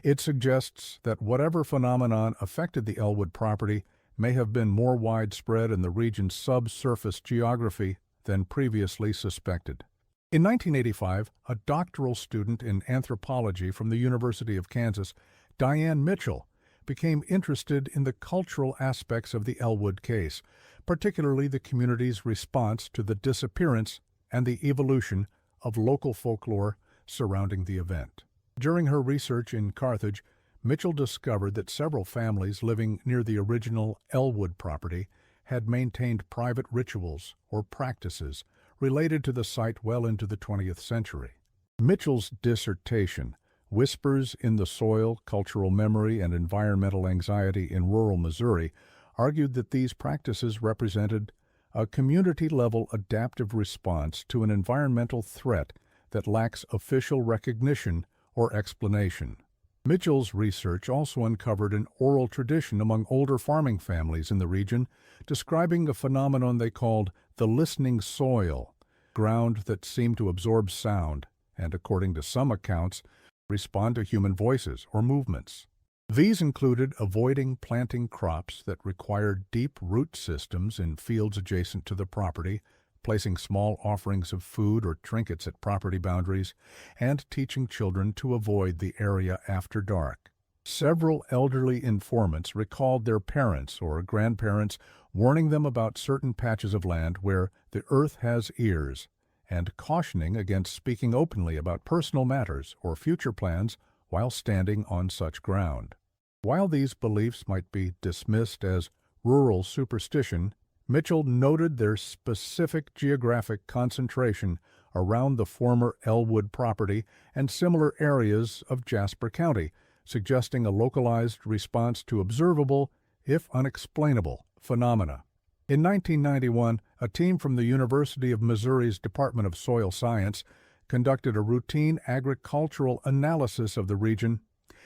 It suggests that whatever phenomenon affected the Elwood property may have been more widespread in the region's subsurface geography than previously suspected. In 1985, a doctoral student in anthropology from the University of Kansas, Diane Mitchell, became interested in the cultural aspects of the Elwood case, particularly the community's response to the disappearance and the evolution of local folklore surrounding the event. During her research in Carthage, Mitchell discovered that several families living near the original Elwood property had maintained private rituals or practices related to the site well into the 20th century. Mitchell's dissertation, Whispers in the Soil, Cultural Memory and Environmental Anxiety in Rural Missouri, argued that these practices represented a community-level adaptive response to an environmental threat that lacks official recognition or explanation. Mitchell's research also uncovered an oral tradition among older farming families in the region describing a phenomenon they called the listening soil, ground that seemed to absorb sound and, according to some accounts, respond to human voices or movements. These included avoiding planting crops that required deep root systems in fields adjacent to the property, placing small offerings of food or trinkets at property boundaries, and teaching children to avoid the area after dark. Several elderly informants recalled their parents or grandparents warning them about certain patches of land where the earth has ears, and cautioning against speaking openly about personal matters or future plans while standing on such ground. While these beliefs might be dismissed as rural superstition, Mitchell noted their specific geographic concentration around the former Elwood property and similar areas of Jasper County, suggesting a localized response to observable, if unexplainable, phenomena. In 1991, a team from the University of Missouri's Department of Soil Science conducted a routine agricultural analysis of the region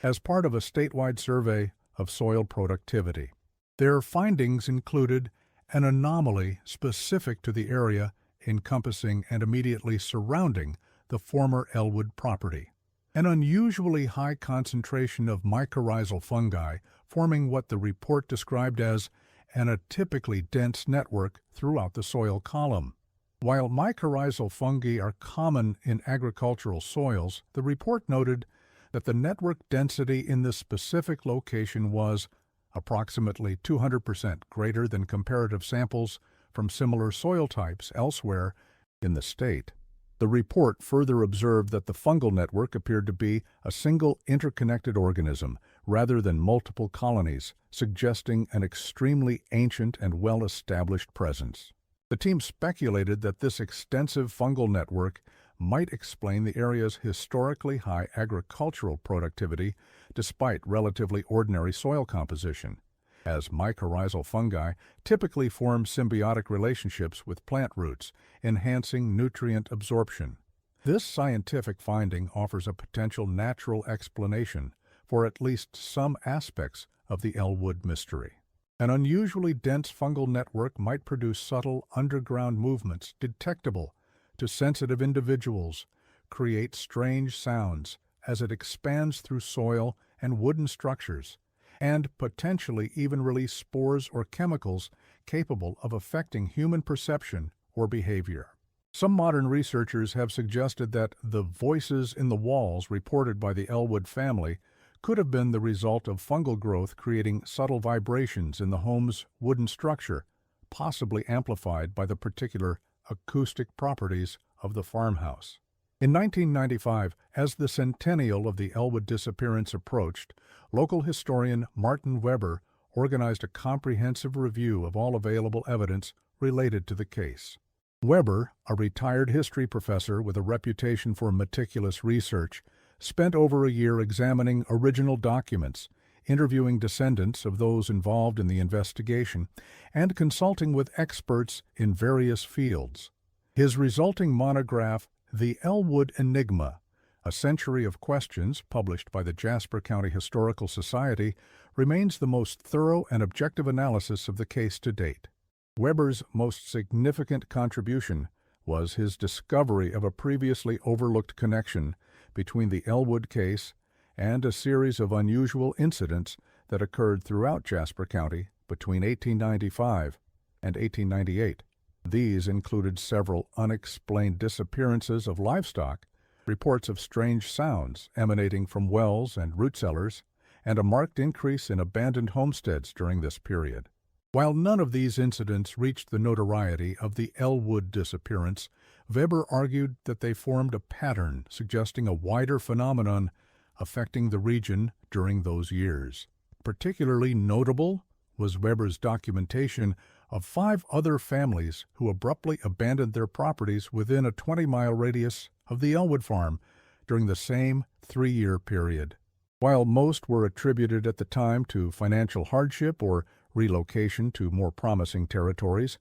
as part of a statewide survey of soil productivity. Their findings included an anomaly specific to the area encompassing and immediately surrounding the former Elwood property, an unusually high concentration of mycorrhizal fungi forming what the report described as an atypically dense network throughout the soil column. While mycorrhizal fungi are common in agricultural soils, the report noted that the network density in this specific location was approximately 200% greater than comparative samples from similar soil types elsewhere in the state. The report further observed that the fungal network appeared to be a single interconnected organism rather than multiple colonies, suggesting an extremely ancient and well-established presence. The team speculated that this extensive fungal network might explain the area's historically high agricultural productivity despite relatively ordinary soil composition, as mycorrhizal fungi typically form symbiotic relationships with plant roots, enhancing nutrient absorption. This scientific finding offers a potential natural explanation for at least some aspects of the Elwood mystery. An unusually dense fungal network might produce subtle underground movements detectable to sensitive individuals, create strange sounds as it expands through soil and wooden structures, and potentially even release spores or chemicals capable of affecting human perception or behavior. Some modern researchers have suggested that the voices in the walls reported by the Elwood family could have been the result of fungal growth creating subtle vibrations in the home's wooden structure, possibly amplified by the particular acoustic properties of the farmhouse. In 1995, as the centennial of the Elwood disappearance approached, local historian Martin Weber organized a comprehensive review of all available evidence related to the case. Weber, a retired history professor with a reputation for meticulous research, spent over a year examining original documents, interviewing descendants of those involved in the investigation, and consulting with experts in various fields. His resulting monograph, The Elwood Enigma, A Century of Questions, published by the Jasper County Historical Society, remains the most thorough and objective analysis of the case to date. Weber's most significant contribution was his discovery of a previously overlooked connection between the Elwood case and a series of unusual incidents that occurred throughout Jasper County between 1895 and 1898. These included several unexplained disappearances of livestock, reports of strange sounds emanating from wells and root cellars, and a marked increase in abandoned homesteads during this period. While none of these incidents reached the notoriety of the Elwood disappearance, Weber argued that they formed a pattern suggesting a wider phenomenon affecting the region during those years. Particularly notable was Weber's documentation of 5 other families who abruptly abandoned their properties within a 20-mile radius of the Elwood farm during the same 3-year period. While most were attributed at the time to financial hardship or relocation to more promising territories,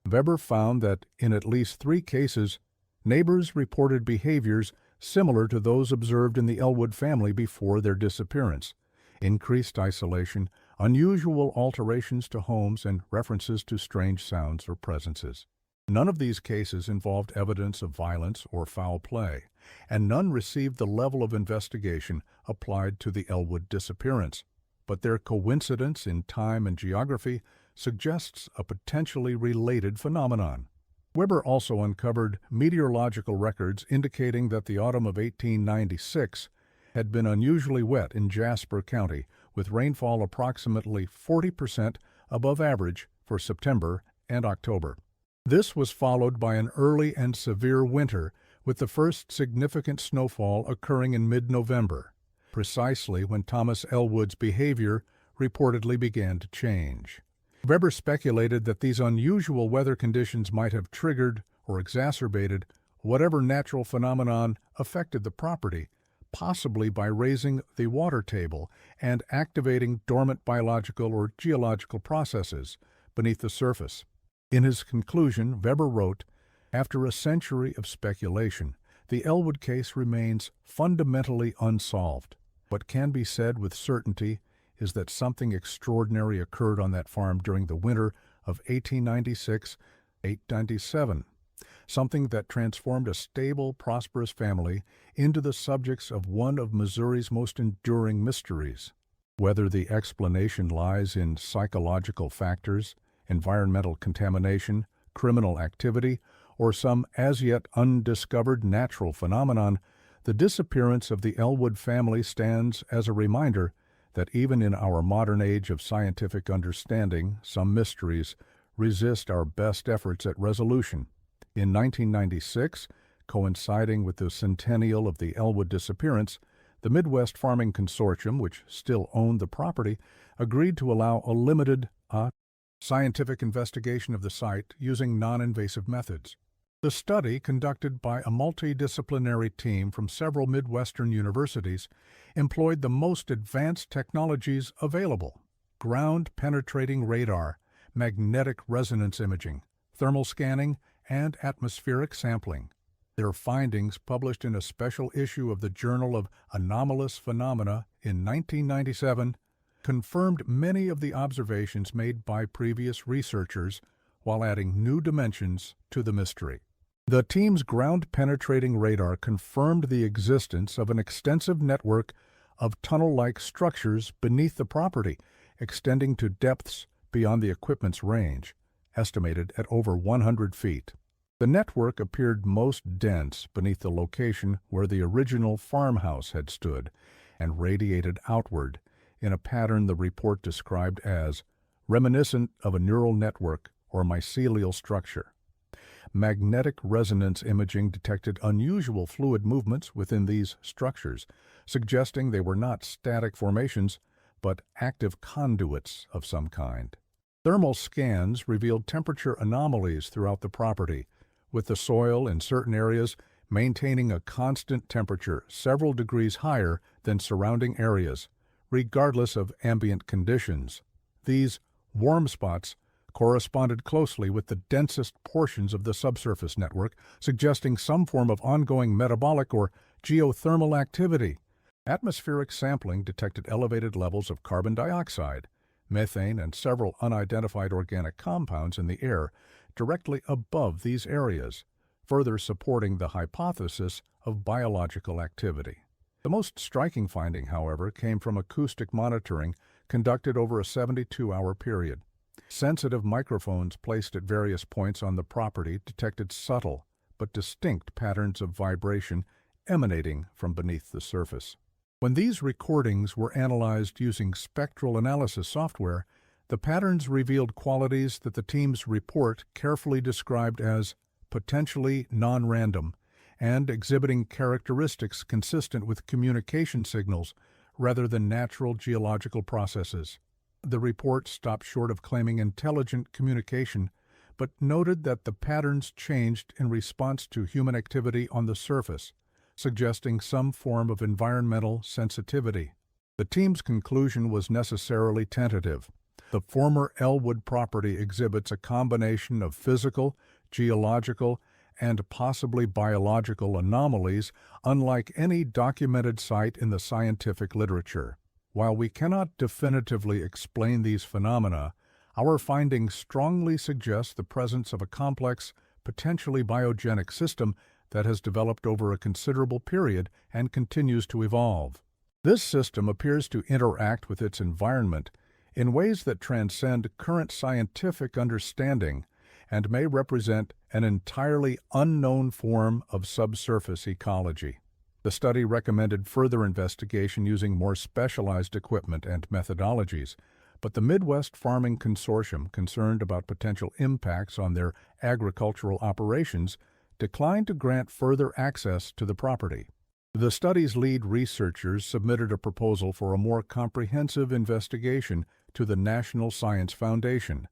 Weber found that in at least 3 cases, neighbors reported behaviors similar to those observed in the Elwood family before their disappearance: increased isolation, unusual alterations to homes, and references to strange sounds or presences. None of these cases involved evidence of violence or foul play, and none received the level of investigation applied to the Elwood disappearance, but their coincidence in time and geography suggests a potentially related phenomenon. Weber also uncovered meteorological records indicating that the autumn of 1896 had been unusually wet in Jasper County, with rainfall approximately 40% above average for September and October. This was followed by an early and severe winter, with the first significant snowfall occurring in mid-November, precisely when Thomas Elwood's behavior reportedly began to change. Weber speculated that these unusual weather conditions might have triggered or exacerbated whatever natural phenomenon affected the property, possibly by raising the water table and activating dormant biological or geological processes beneath the surface. In his conclusion, Weber wrote, "After a century of speculation, the Elwood case remains fundamentally unsolved. What can be said with certainty is that something extraordinary occurred on that farm during the winter of 1896-1897, something that transformed a stable, prosperous family into the subjects of one of Missouri's most enduring mysteries. Whether the explanation lies in psychological factors, environmental contamination, criminal activity, or some as yet undiscovered natural phenomenon, the disappearance of the Elwood family stands as a reminder that even in our modern age of scientific understanding, some mysteries resist our best efforts at resolution. In 1996, coinciding with the centennial of the Elwood disappearance, the Midwest Farming Consortium, which still owned the property, agreed to allow a limited scientific investigation of the site using non-invasive methods. The study, conducted by a multidisciplinary team from several Midwestern universities, employed the most advanced technologies available: ground-penetrating radar, magnetic resonance imaging, thermal scanning, and atmospheric sampling. Their findings, published in a special issue of the Journal of Anomalous Phenomena in 1997, confirmed many of the observations made by previous researchers while adding new dimensions to the mystery. The team's ground-penetrating radar confirmed the existence of an extensive network of tunnel-like structures beneath the property, extending to depths beyond the equipment's range, estimated at over 100 feet. The network appeared most dense beneath the location where the original farmhouse had stood, and radiated outward in a pattern the report described as reminiscent of a neural network or mycelial structure. Magnetic resonance imaging detected unusual fluid movements within these structures, suggesting they were not static formations, but active conduits of some kind. Thermal scans revealed temperature anomalies throughout the property, with the soil in certain areas maintaining a constant temperature several degrees higher than surrounding areas, regardless of ambient conditions. These warm spots corresponded closely with the densest portions of the subsurface network, suggesting some form of ongoing metabolic or geothermal activity. Atmospheric sampling detected elevated levels of carbon dioxide, methane, and several unidentified organic compounds in the air directly above these areas, further supporting the hypothesis of biological activity. The most striking finding, however, came from acoustic monitoring conducted over a 72-hour period. Sensitive microphones placed at various points on the property detected subtle but distinct patterns of vibration emanating from beneath the surface. When these recordings were analyzed using spectral analysis software, the patterns revealed qualities that the team's report carefully described as potentially non-random and exhibiting characteristics consistent with communication signals rather than natural geological processes. The report stopped short of claiming intelligent communication, but noted that the patterns changed in response to human activity on the surface, suggesting some form of environmental sensitivity. The team's conclusion was necessarily tentative. The former Elwood property exhibits a combination of physical, geological, and possibly biological anomalies unlike any documented site in the scientific literature. While we cannot definitively explain these phenomena, our findings strongly suggest the presence of a complex, potentially biogenic system that has developed over a considerable period and continues to evolve. This system appears to interact with its environment in ways that transcend current scientific understanding and may represent an entirely unknown form of subsurface ecology. The study recommended further investigation using more specialized equipment and methodologies, but the Midwest Farming Consortium, concerned about potential impacts on their agricultural operations, declined to grant further access to the property. The study's lead researchers submitted a proposal for a more comprehensive investigation to the National Science Foundation,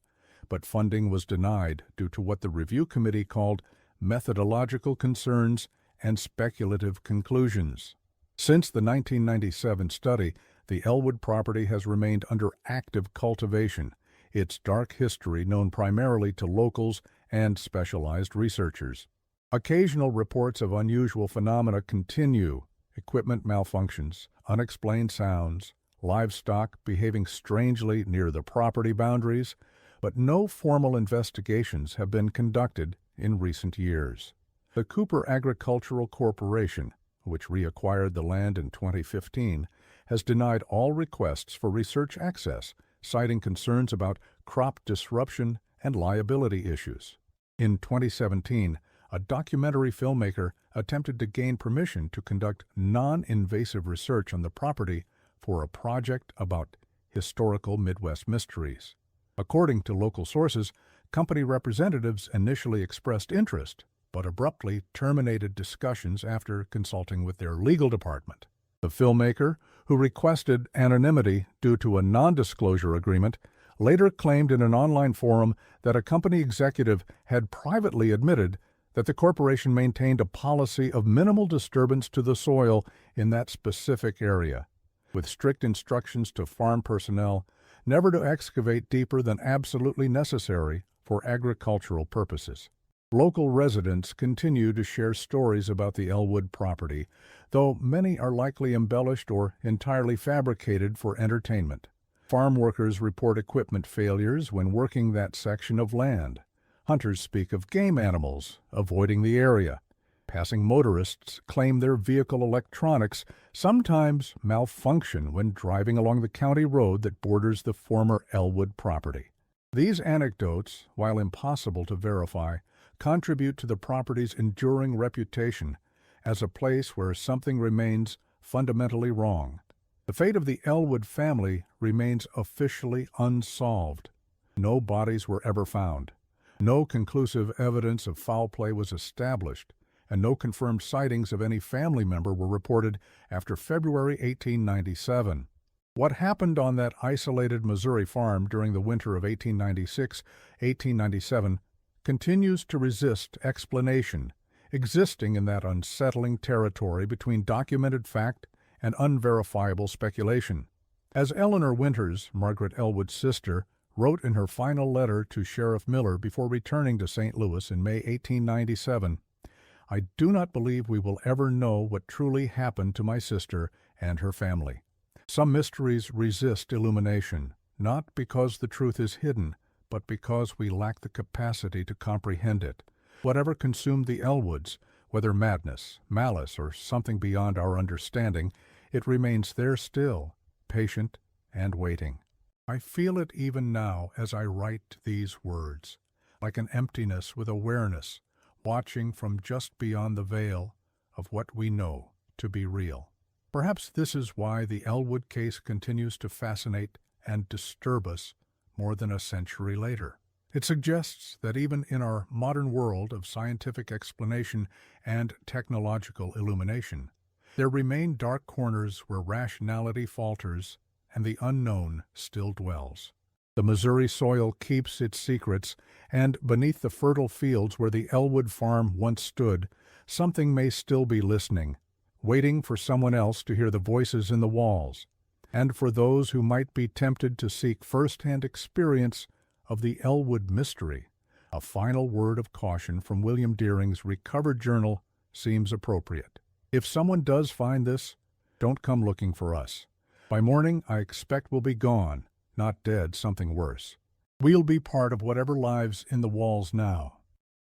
but funding was denied due to what the review committee called methodological concerns and speculative conclusions. Since the 1997 study, the Elwood property has remained under active cultivation, its dark history known primarily to locals and specialized researchers. Occasional reports of unusual phenomena continue: equipment malfunctions, unexplained sounds, livestock behaving strangely near the property boundaries, but no formal investigations have been conducted in recent years. The Cooper Agricultural Corporation, which reacquired the land in 2015, has denied all requests for research access, citing concerns about crop disruption and liability issues. In 2017, a documentary filmmaker attempted to gain permission to conduct non-invasive research on the property for a project about historical Midwest mysteries. According to local sources, company representatives initially expressed interest, but abruptly terminated discussions after consulting with their legal department. The filmmaker, who requested anonymity due to a non-disclosure agreement, later claimed in an online forum that a company executive had privately admitted that the corporation maintained a policy of minimal disturbance to the soil in that specific area, with strict instructions to farm personnel never to excavate deeper than absolutely necessary for agricultural purposes. Local residents continue to share stories about the Elwood property, though many are likely embellished or entirely fabricated for entertainment. Farm workers report equipment failures when working that section of land. Hunters speak of game animals avoiding the area. Passing motorists claim their vehicle electronics sometimes malfunction when driving along the county road that borders the former Elwood property. These anecdotes, while impossible to verify, contribute to the property's enduring reputation as a place where something remains fundamentally wrong. The fate of the Elwood family remains officially unsolved. No bodies were ever found. No conclusive evidence of foul play was established, and no confirmed sightings of any family member were reported after February 1897. What happened on that isolated Missouri farm during the winter of 1896-1897 continues to resist explanation, existing in that unsettling territory between documented fact and unverifiable speculation. As Eleanor Winters, Margaret Elwood's sister, wrote in her final letter to Sheriff Miller before returning to St. Louis in May 1897, "I do not believe we will ever know what truly happened to my sister and her family. Some mysteries resist illumination, not because the truth is hidden, but because we lack the capacity to comprehend it. Whatever consumed the Elwoods, whether madness, malice, or something beyond our understanding, it remains there still, patient and waiting. I feel it even now as I write these words, like an emptiness with awareness, watching from just beyond the veil of what we know to be real." Perhaps this is why the Elwood case continues to fascinate and disturb us more than a century later. It suggests that even in our modern world of scientific explanation and technological illumination, there remain dark corners where rationality falters and the unknown still dwells. The Missouri soil keeps its secrets, and beneath the fertile fields where the Elwood farm once stood, something may still be listening, waiting for someone else to hear the voices in the walls, and for those who might be tempted to seek first-hand experience of the Elwood mystery. A final word of caution from William Deering's recovered journal seems appropriate. If someone does find this, don't come looking for us. By morning, I expect we'll be gone, not dead, something worse. We'll be part of whatever lives in the walls now.